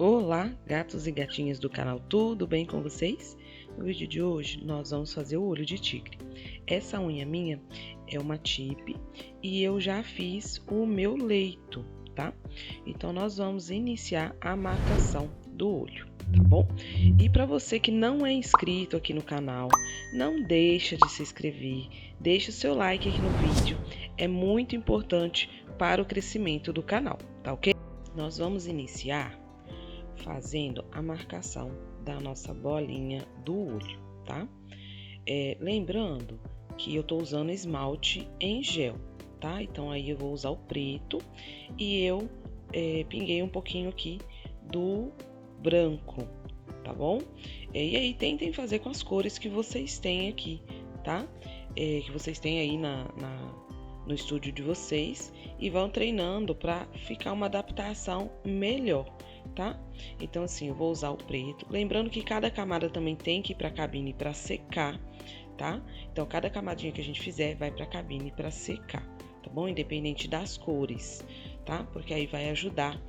Olá, gatos e gatinhas do canal, tudo bem com vocês? No vídeo de hoje nós vamos fazer o olho de tigre. Essa unha minha é uma tip e eu já fiz o meu leito, tá? Então nós vamos iniciar a marcação do olho, tá bom? E para você que não é inscrito aqui no canal, não deixa de se inscrever, deixa o seu like aqui no vídeo, é muito importante para o crescimento do canal, tá ok? Nós vamos iniciar fazendo a marcação da nossa bolinha do olho, tá? Lembrando que eu tô usando esmalte em gel, tá? Então aí eu vou usar o preto e eu pinguei um pouquinho aqui do branco, tá bom? E aí tentem fazer com as cores que vocês têm aqui, tá? Que vocês têm aí no estúdio de vocês e vão treinando para ficar uma adaptação melhor, tá? Então assim, eu vou usar o preto, lembrando que cada camada também tem que ir para a cabine para secar, tá? Então cada camadinha que a gente fizer vai para a cabine para secar, tá bom? Independente das cores, tá? Porque aí vai ajudar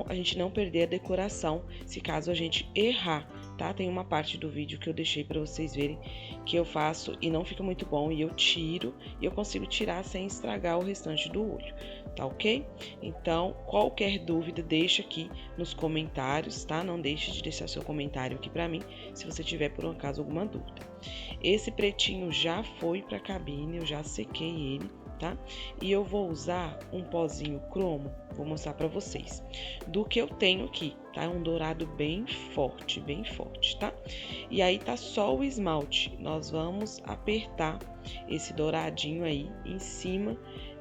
a gente não perder a decoração se caso a gente errar, tá? Tem uma parte do vídeo que eu deixei para vocês verem que eu faço e não fica muito bom e eu tiro e eu consigo tirar sem estragar o restante do olho, tá ok? Então, qualquer dúvida deixa aqui nos comentários, tá? Não deixe de deixar seu comentário aqui para mim se você tiver por um acaso alguma dúvida. Esse pretinho já foi para a cabine, eu já sequei ele, tá? E eu vou usar um pozinho cromo, vou mostrar para vocês, do que eu tenho aqui, tá? É um dourado bem forte, tá? E aí tá só o esmalte, nós vamos apertar esse douradinho aí em cima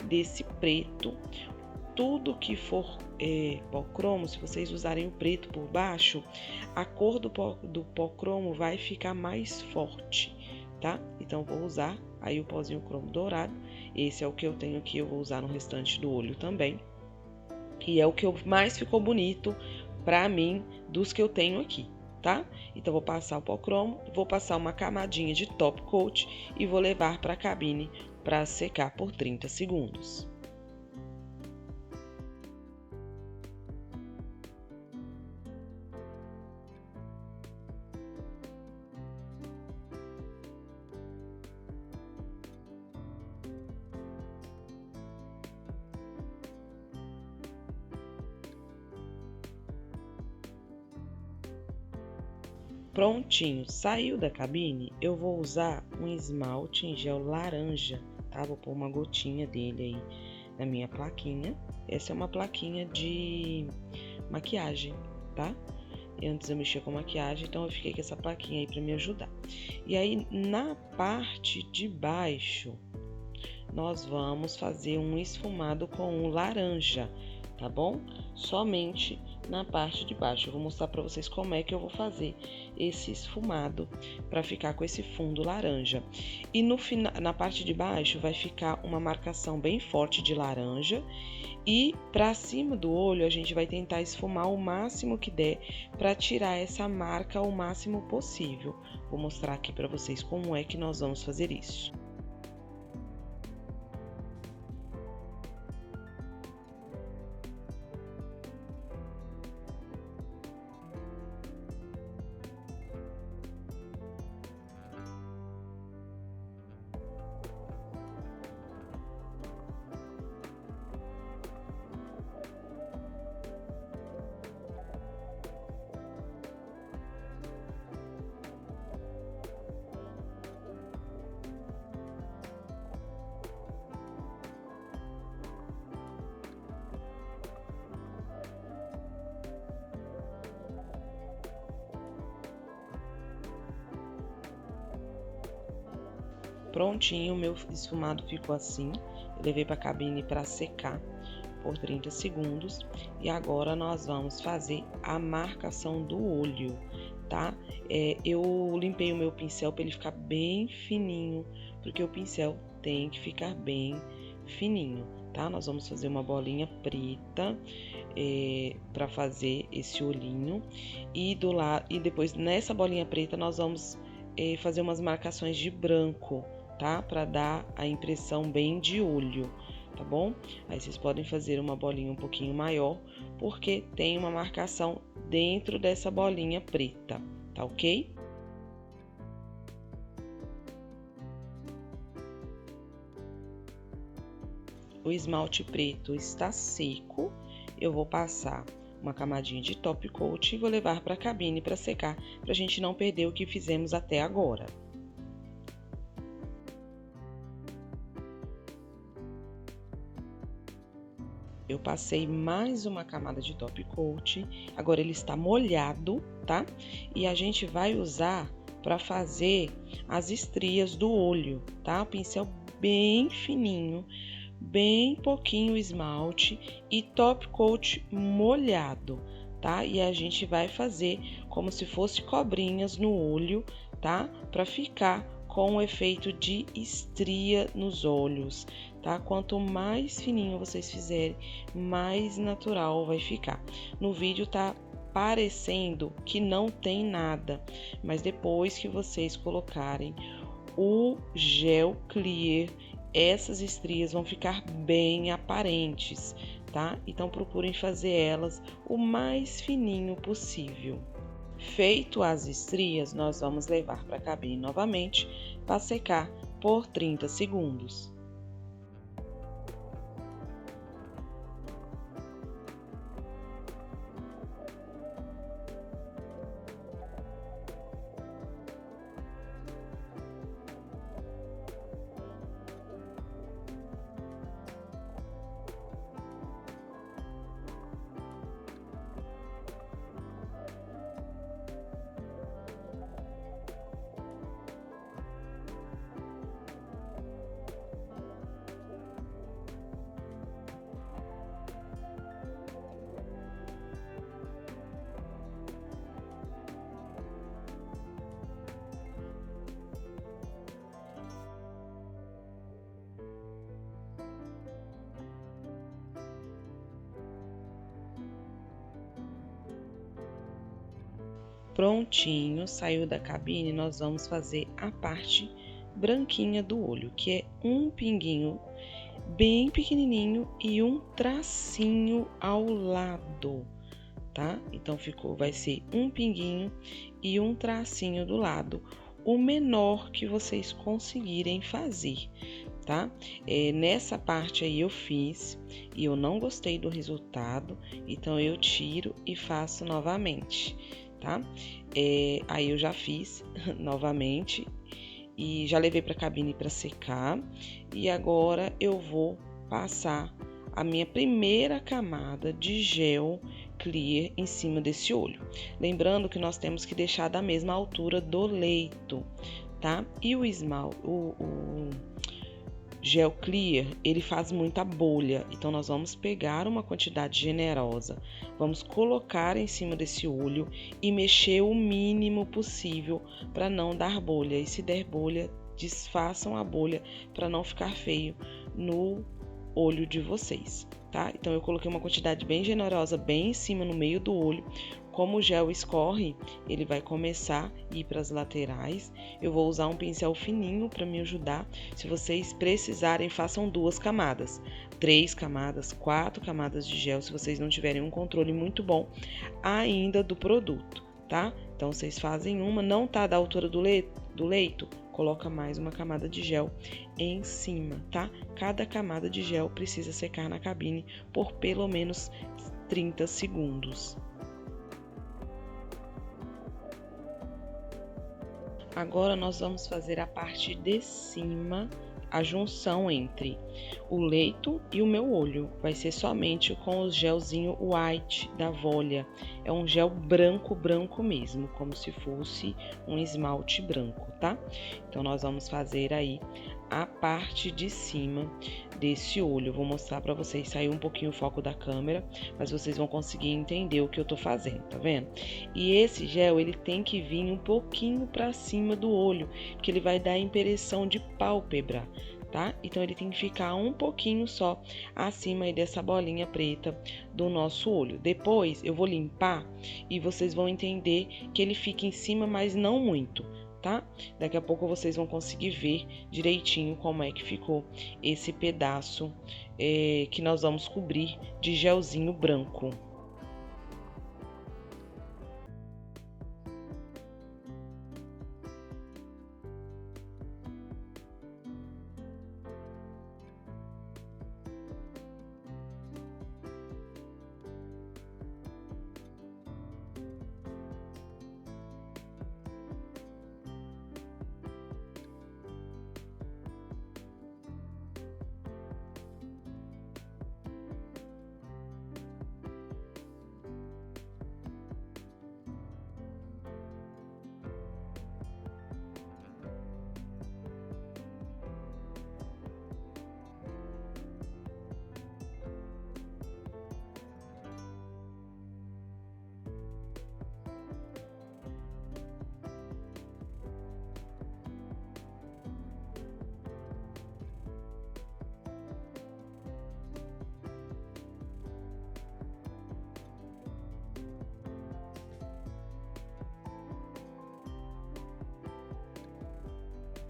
desse preto. Tudo que for pó cromo, se vocês usarem o preto por baixo, a cor do pó cromo vai ficar mais forte, tá? Então vou usar aí o pozinho cromo dourado. Esse é o que eu tenho aqui, eu vou usar no restante do olho também. E é o que mais ficou bonito pra mim dos que eu tenho aqui, tá? Então vou passar o pó cromo, vou passar uma camadinha de top coat e vou levar para a cabine para secar por 30 segundos. Prontinho, saiu da cabine, eu vou usar um esmalte em gel laranja, tá? Vou pôr uma gotinha dele aí na minha plaquinha. Essa é uma plaquinha de maquiagem, tá? Antes eu mexia com maquiagem, então eu fiquei com essa plaquinha aí pra me ajudar. E aí, na parte de baixo, nós vamos fazer um esfumado com um laranja, tá bom? Somente na parte de baixo. Eu vou mostrar para vocês como é que eu vou fazer esse esfumado para ficar com esse fundo laranja. E no final, na parte de baixo vai ficar uma marcação bem forte de laranja e para cima do olho a gente vai tentar esfumar o máximo que der para tirar essa marca o máximo possível. Vou mostrar aqui para vocês como é que nós vamos fazer isso. Prontinho, meu esfumado ficou assim. Eu levei para a cabine para secar por 30 segundos. E agora nós vamos fazer a marcação do olho, tá? Eu limpei o meu pincel para ele ficar bem fininho, porque o pincel tem que ficar bem fininho, tá? Nós vamos fazer uma bolinha preta para fazer esse olhinho. E depois nessa bolinha preta nós vamos fazer umas marcações de branco, tá? Para dar a impressão bem de olho, tá bom? Aí vocês podem fazer uma bolinha um pouquinho maior, porque tem uma marcação dentro dessa bolinha preta, tá ok? O esmalte preto está seco, eu vou passar uma camadinha de top coat e vou levar para a cabine para secar, para a gente não perder o que fizemos até agora. Eu passei mais uma camada de top coat, agora ele está molhado, tá? E a gente vai usar para fazer as estrias do olho, tá? O pincel bem fininho, bem pouquinho esmalte e top coat molhado, tá? E a gente vai fazer como se fosse cobrinhas no olho, tá? Para ficar com o efeito de estria nos olhos, tá? Quanto mais fininho vocês fizerem, mais natural vai ficar. No vídeo tá parecendo que não tem nada, mas depois que vocês colocarem o gel clear, essas estrias vão ficar bem aparentes, tá? Então procurem fazer elas o mais fininho possível. Feito as estrias, nós vamos levar para a cabine novamente para secar por 30 segundos. Prontinho, saiu da cabine, nós vamos fazer a parte branquinha do olho, que é um pinguinho bem pequenininho e um tracinho ao lado, tá? Então vai ser um pinguinho e um tracinho do lado, o menor que vocês conseguirem fazer, tá? Nessa parte aí eu fiz e eu não gostei do resultado, então eu tiro e faço novamente, tá? Aí eu já fiz novamente e já levei para a cabine para secar, e agora eu vou passar a minha primeira camada de gel clear em cima desse olho. Lembrando que nós temos que deixar da mesma altura do leito, tá? E o esmalte, o gel clear, ele faz muita bolha, então nós vamos pegar uma quantidade generosa, vamos colocar em cima desse olho e mexer o mínimo possível para não dar bolha, e se der bolha, desfaçam a bolha para não ficar feio no olho de vocês, tá? Então eu coloquei uma quantidade bem generosa bem em cima, no meio do olho. Como o gel escorre, ele vai começar a ir para as laterais. Eu vou usar um pincel fininho para me ajudar. Se vocês precisarem, façam 2 camadas, 3 camadas, 4 camadas de gel, se vocês não tiverem um controle muito bom ainda do produto, tá? Então vocês fazem uma, não tá da altura do leito, coloca mais uma camada de gel em cima, tá? Cada camada de gel precisa secar na cabine por pelo menos 30 segundos. Agora nós vamos fazer a parte de cima, a junção entre o leito e o meu olho. Vai ser somente com o gelzinho white da Volia. É um gel branco, branco mesmo, como se fosse um esmalte branco, tá? Então nós vamos fazer aí a parte de cima desse olho. Eu vou mostrar para vocês, saiu um pouquinho o foco da câmera, mas vocês vão conseguir entender o que eu tô fazendo, tá vendo? E esse gel, ele tem que vir um pouquinho para cima do olho, que ele vai dar a impressão de pálpebra, tá? Então ele tem que ficar um pouquinho só acima aí dessa bolinha preta do nosso olho. Depois eu vou limpar e vocês vão entender que ele fica em cima, mas não muito, tá? Daqui a pouco vocês vão conseguir ver direitinho como é que ficou esse pedaço que nós vamos cobrir de gelzinho branco.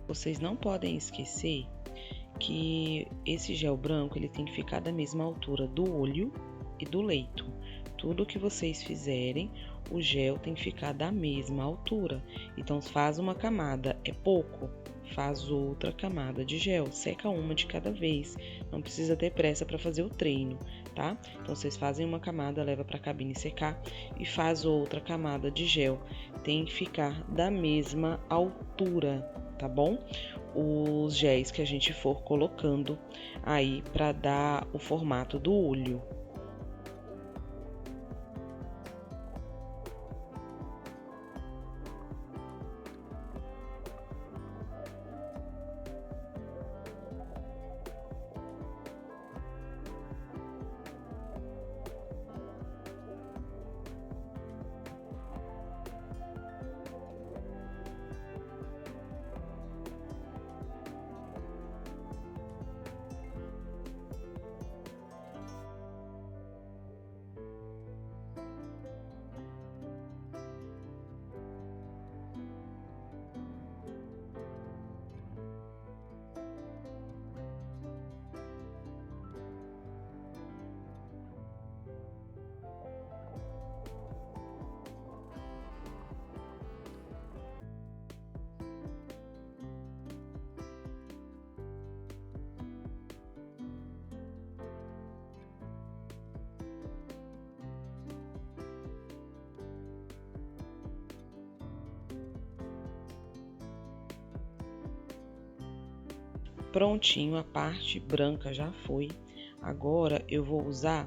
Vocês não podem esquecer que esse gel branco ele tem que ficar da mesma altura do olho e do leito. Tudo que vocês fizerem, o gel tem que ficar da mesma altura. Então, faz uma camada, é pouco, faz outra camada de gel, seca uma de cada vez. Não precisa ter pressa para fazer o treino, tá? Então, vocês fazem uma camada, leva para a cabine secar e faz outra camada de gel. Tem que ficar da mesma altura, tá bom? Os géis que a gente for colocando aí para dar o formato do olho. Prontinho, a parte branca já foi. Agora eu vou usar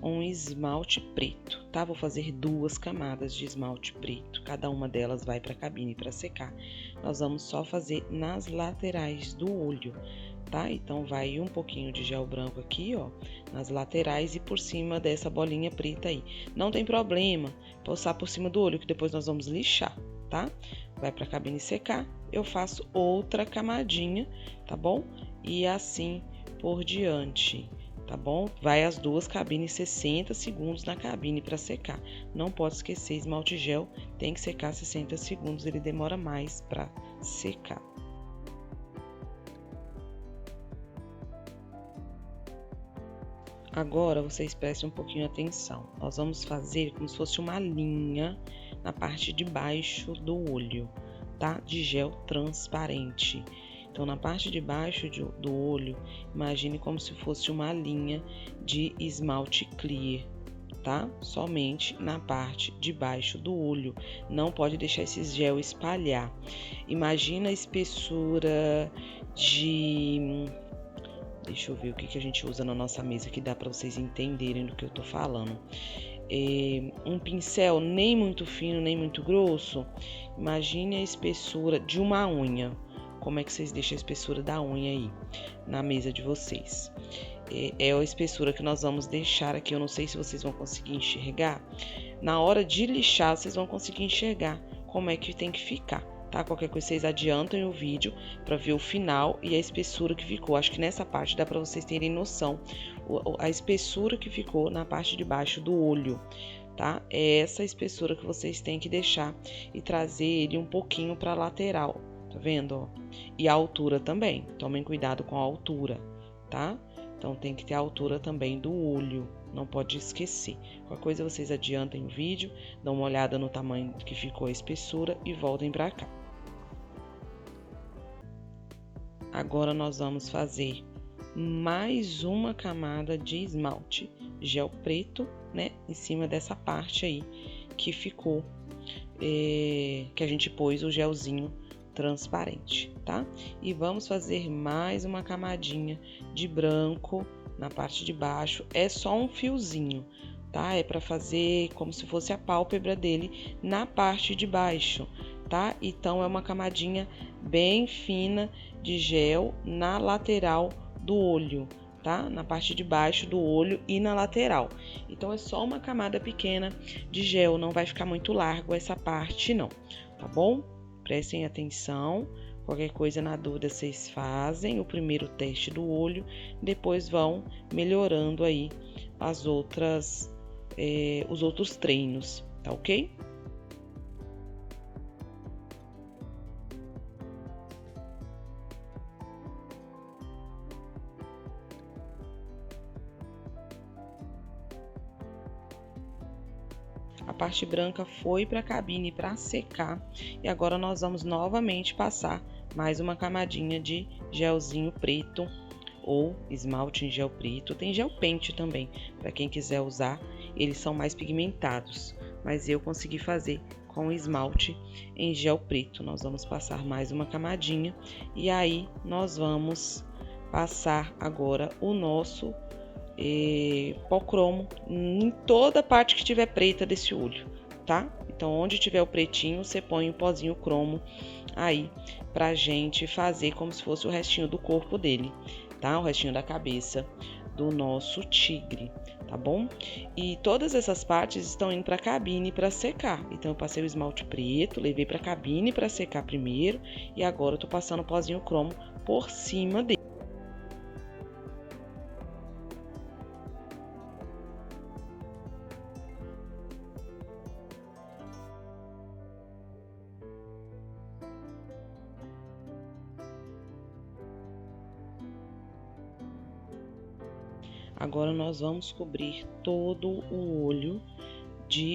um esmalte preto, tá? Vou fazer 2 camadas de esmalte preto. Cada uma delas vai para a cabine para secar. Nós vamos só fazer nas laterais do olho, tá? Então, vai um pouquinho de gel branco aqui, ó, nas laterais e por cima dessa bolinha preta aí. Não tem problema passar por cima do olho, que depois nós vamos lixar, tá? Vai para a cabine secar, eu faço outra camadinha, tá bom? E assim por diante, tá bom? Vai as 2 cabines 60 segundos na cabine para secar. Não pode esquecer, esmalte gel tem que secar 60 segundos, ele demora mais para secar. Agora, vocês prestem um pouquinho atenção. Nós vamos fazer como se fosse uma linha na parte de baixo do olho, tá? De gel transparente. Então, na parte de baixo do olho, imagine como se fosse uma linha de esmalte clear, tá? Somente na parte de baixo do olho. Não pode deixar esse gel espalhar. Imagina a espessura de... Deixa eu ver o que a gente usa na nossa mesa que dá para vocês entenderem do que eu tô falando. Um pincel nem muito fino, nem muito grosso. Imagine a espessura de uma unha. Como é que vocês deixam a espessura da unha aí na mesa de vocês? É a espessura que nós vamos deixar aqui. Eu não sei se vocês vão conseguir enxergar. Na hora de lixar, vocês vão conseguir enxergar como é que tem que ficar. Tá? Qualquer coisa vocês adiantam o vídeo para ver o final e a espessura que ficou. Acho que nessa parte dá para vocês terem noção a espessura que ficou na parte de baixo do olho, tá? É essa espessura que vocês têm que deixar e trazer ele um pouquinho para a lateral, tá vendo, ó? E a altura também, tomem cuidado com a altura, tá? Então tem que ter a altura também do olho, não pode esquecer. Qualquer coisa vocês adiantem o vídeo, dão uma olhada no tamanho que ficou a espessura e voltem para cá. Agora nós vamos fazer mais uma camada de esmalte gel preto, né, em cima dessa parte aí que ficou, que a gente pôs o gelzinho transparente, tá? E vamos fazer mais uma camadinha de branco na parte de baixo. É só um fiozinho, tá? É para fazer como se fosse a pálpebra dele na parte de baixo, tá? Então é uma camadinha bem fina de gel na lateral do olho, tá? Na parte de baixo do olho e na lateral. Então é só uma camada pequena de gel, não vai ficar muito largo essa parte não, tá bom? Prestem atenção, qualquer coisa na dúvida vocês fazem o primeiro teste do olho, depois vão melhorando aí as outras, os outros treinos, tá ok? A parte branca foi para a cabine para secar e agora nós vamos novamente passar mais uma camadinha de gelzinho preto ou esmalte em gel preto. Tem gel pente também, para quem quiser usar, eles são mais pigmentados, mas eu consegui fazer com esmalte em gel preto. Nós vamos passar mais uma camadinha e aí nós vamos passar agora o nosso pó cromo em toda a parte que tiver preta desse olho, tá? Então, onde tiver o pretinho, você põe o pozinho cromo aí pra gente fazer como se fosse o restinho do corpo dele, tá? O restinho da cabeça do nosso tigre, tá bom? E todas essas partes estão indo pra cabine para secar. Então, eu passei o esmalte preto, levei pra cabine para secar primeiro e agora eu tô passando o pozinho cromo por cima dele. Agora nós vamos cobrir todo o olho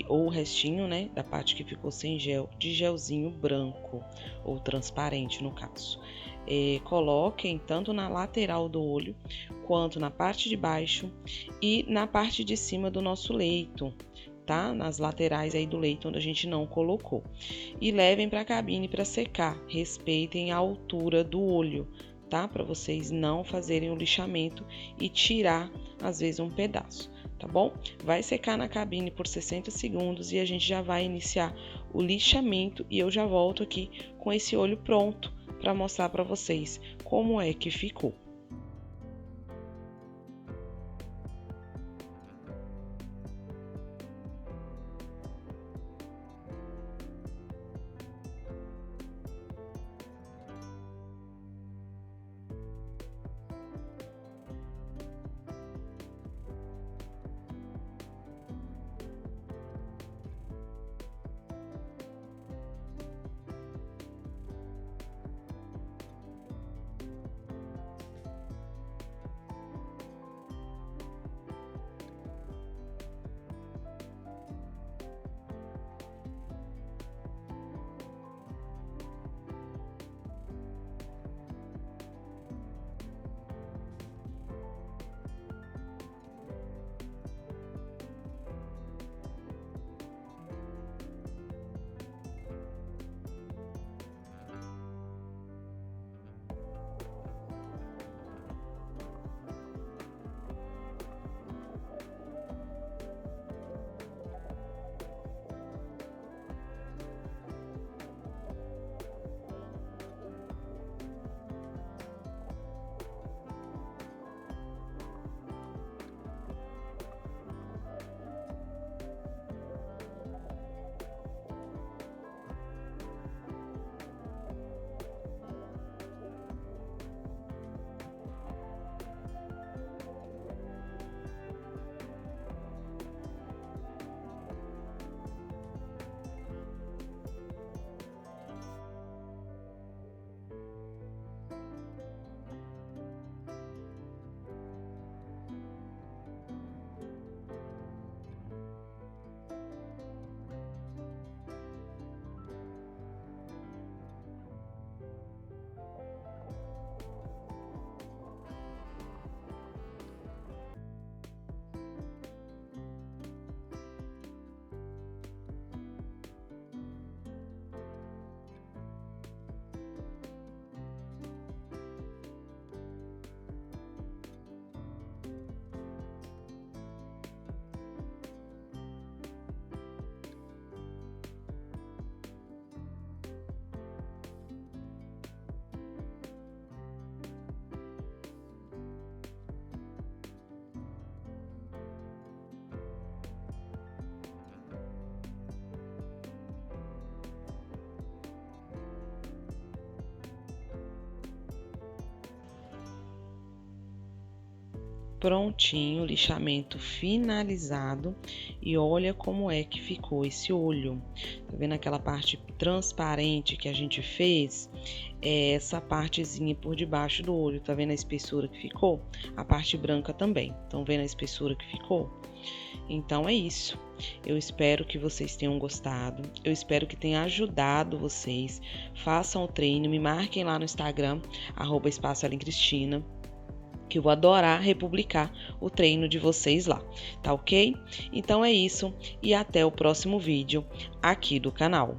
ou o restinho, né, da parte que ficou sem gel, de gelzinho branco ou transparente no caso. Coloquem tanto na lateral do olho quanto na parte de baixo e na parte de cima do nosso leito, tá? Nas laterais aí do leito onde a gente não colocou. E levem para a cabine para secar. Respeitem a altura do olho, tá? Para vocês não fazerem o lixamento e tirar às vezes um pedaço, tá bom? Vai secar na cabine por 60 segundos e a gente já vai iniciar o lixamento e eu já volto aqui com esse olho pronto para mostrar para vocês como é que ficou. prontinho, lixamento finalizado, e olha como é que ficou esse olho. Tá vendo aquela parte transparente que a gente fez? É essa partezinha por debaixo do olho, tá vendo a espessura que ficou? A parte branca também, estão vendo a espessura que ficou? Então é isso. Eu espero que vocês tenham gostado. Eu espero que tenha ajudado vocês. Façam o treino, me marquem lá no Instagram, @espaçoelencristina, que eu vou adorar republicar o treino de vocês lá, tá ok? Então é isso e até o próximo vídeo aqui do canal.